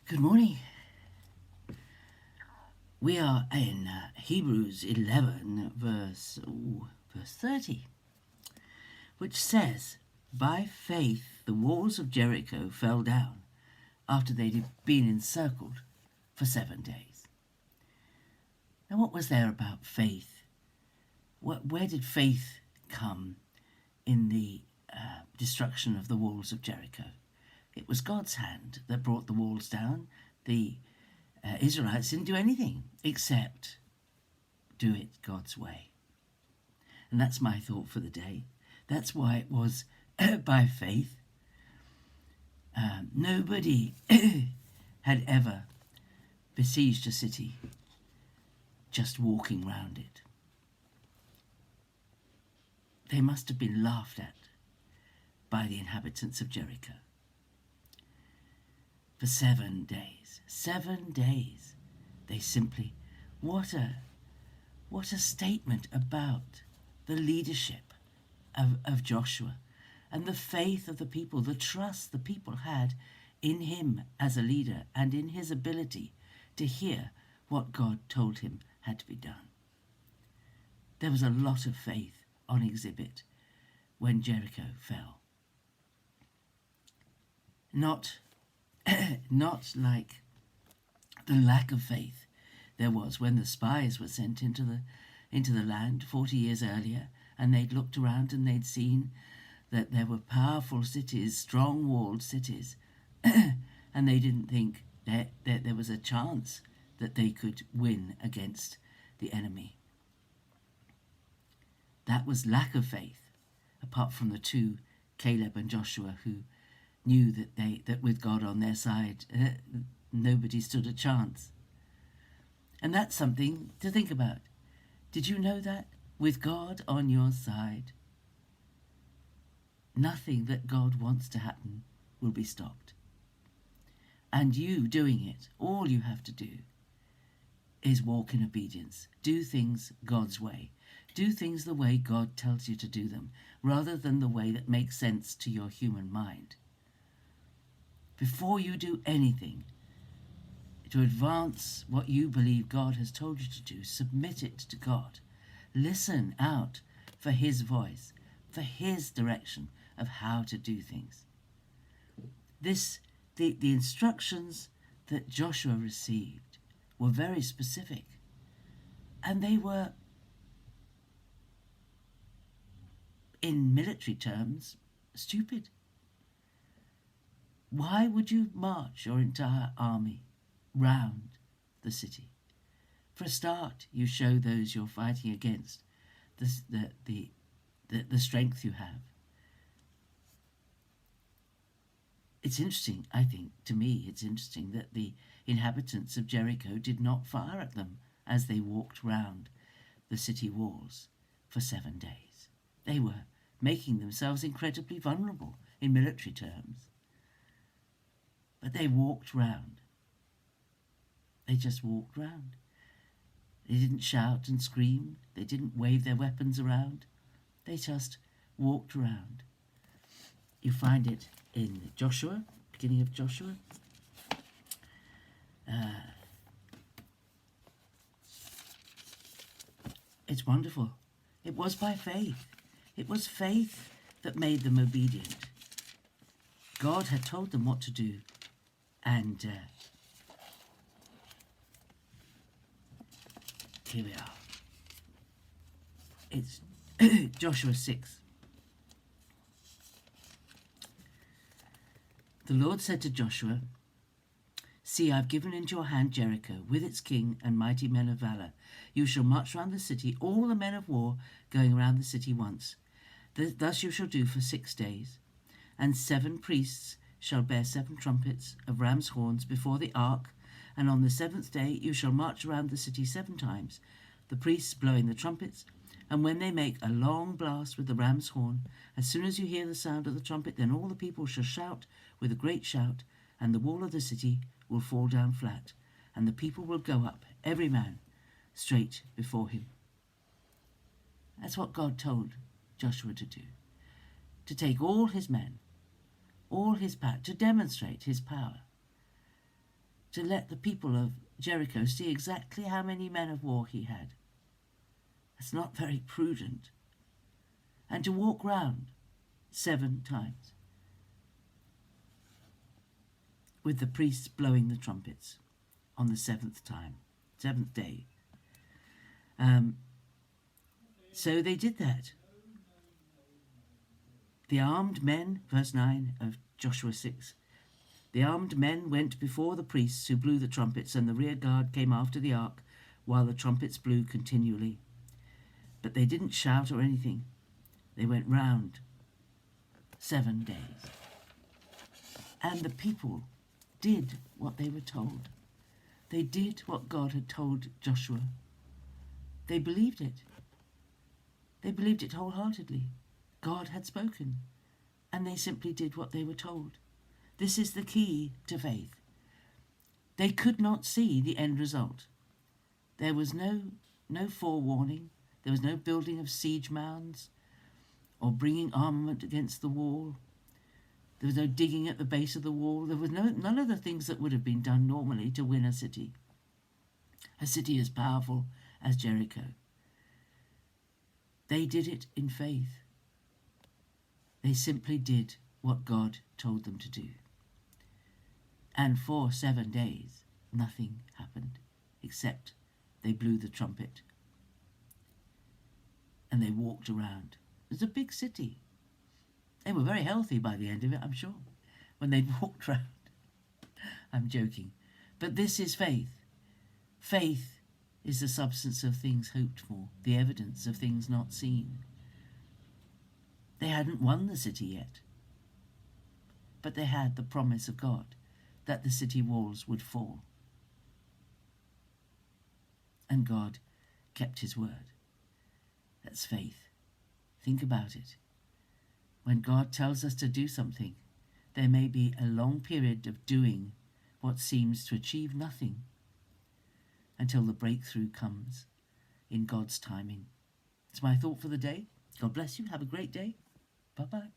Good morning. We are in Hebrews 11, verse 30, which says, "By faith the walls of Jericho fell down after they'd been encircled for 7 days." Now, what was there about faith? Where did faith come in the destruction of the walls of Jericho? It was God's hand that brought the walls down. The Israelites didn't do anything except do it God's way. And that's my thought for the day. That's why it was by faith. Nobody had ever besieged a city just walking round it. They must have been laughed at by the inhabitants of Jericho. For 7 days. 7 days. They simply, what a statement about the leadership of Joshua and the faith of the people, the trust the people had in him as a leader and in his ability to hear what God told him had to be done. There was a lot of faith on exhibit when Jericho fell. Not like the lack of faith there was when the spies were sent into the land 40 years earlier, and they'd looked around and they'd seen that there were powerful cities, strong-walled cities, and they didn't think that there was a chance that they could win against the enemy. That was lack of faith, apart from the two, Caleb and Joshua, who knew that with God on their side, nobody stood a chance. And that's something to think about. Did you know that? With God on your side, nothing that God wants to happen will be stopped. And you doing it, all you have to do is walk in obedience. Do things God's way. Do things the way God tells you to do them, rather than the way that makes sense to your human mind. Before you do anything to advance what you believe God has told you to do, submit it to God. Listen out for his voice, for his direction of how to do things. The instructions that Joshua received were very specific, and they were, in military terms, stupid. Why would you march your entire army round the city? For a start, you show those you're fighting against the strength you have. It's interesting, I think, to me, it's interesting that the inhabitants of Jericho did not fire at them as they walked round the city walls for 7 days. They were making themselves incredibly vulnerable in military terms. But they walked round. They just walked round. They didn't shout and scream. They didn't wave their weapons around. They just walked around. You find it in Joshua, beginning of Joshua. It's wonderful. It was by faith. It was faith that made them obedient. God had told them what to do. And here we are. It's Joshua 6. The Lord said to Joshua, "See, I've given into your hand Jericho, with its king and mighty men of valor. You shall march round the city, all the men of war going around the city once. Thus you shall do for 6 days. And 7 priests shall bear 7 trumpets of ram's horns before the ark, and on the 7th day you shall march around the city 7 times, the priests blowing the trumpets. And when they make a long blast with the ram's horn, as soon as you hear the sound of the trumpet, then all the people shall shout with a great shout, and the wall of the city will fall down flat, and the people will go up, every man, straight before him." That's what God told Joshua to do. To take all his men, all his power, to demonstrate his power. to let the people of Jericho see exactly how many men of war he had. That's not very prudent. And to walk round 7 times with the priests blowing the trumpets on the 7th day. So they did that. The armed men, verse 9 of Joshua 6, the armed men went before the priests who blew the trumpets, and the rear guard came after the ark while the trumpets blew continually. But they didn't shout or anything. They went round 7 days. And the people did what they were told. They did what God had told Joshua. They believed it. They believed it wholeheartedly. God had spoken, and they simply did what they were told. This is the key to faith. They could not see the end result. There was no forewarning. There was no building of siege mounds or bringing armament against the wall. There was no digging at the base of the wall. There was none of the things that would have been done normally to win a city as powerful as Jericho. They did it in faith. They simply did what God told them to do. And for 7 days, nothing happened except they blew the trumpet and they walked around. It was a big city. They were very healthy by the end of it, I'm sure, when they'd walked around. I'm joking. But this is faith. Faith is the substance of things hoped for, the evidence of things not seen. They hadn't won the city yet, but they had the promise of God that the city walls would fall. And God kept his word. That's faith. Think about it. When God tells us to do something, there may be a long period of doing what seems to achieve nothing until the breakthrough comes in God's timing. It's my thought for the day. God bless you. Have a great day. Bye-bye.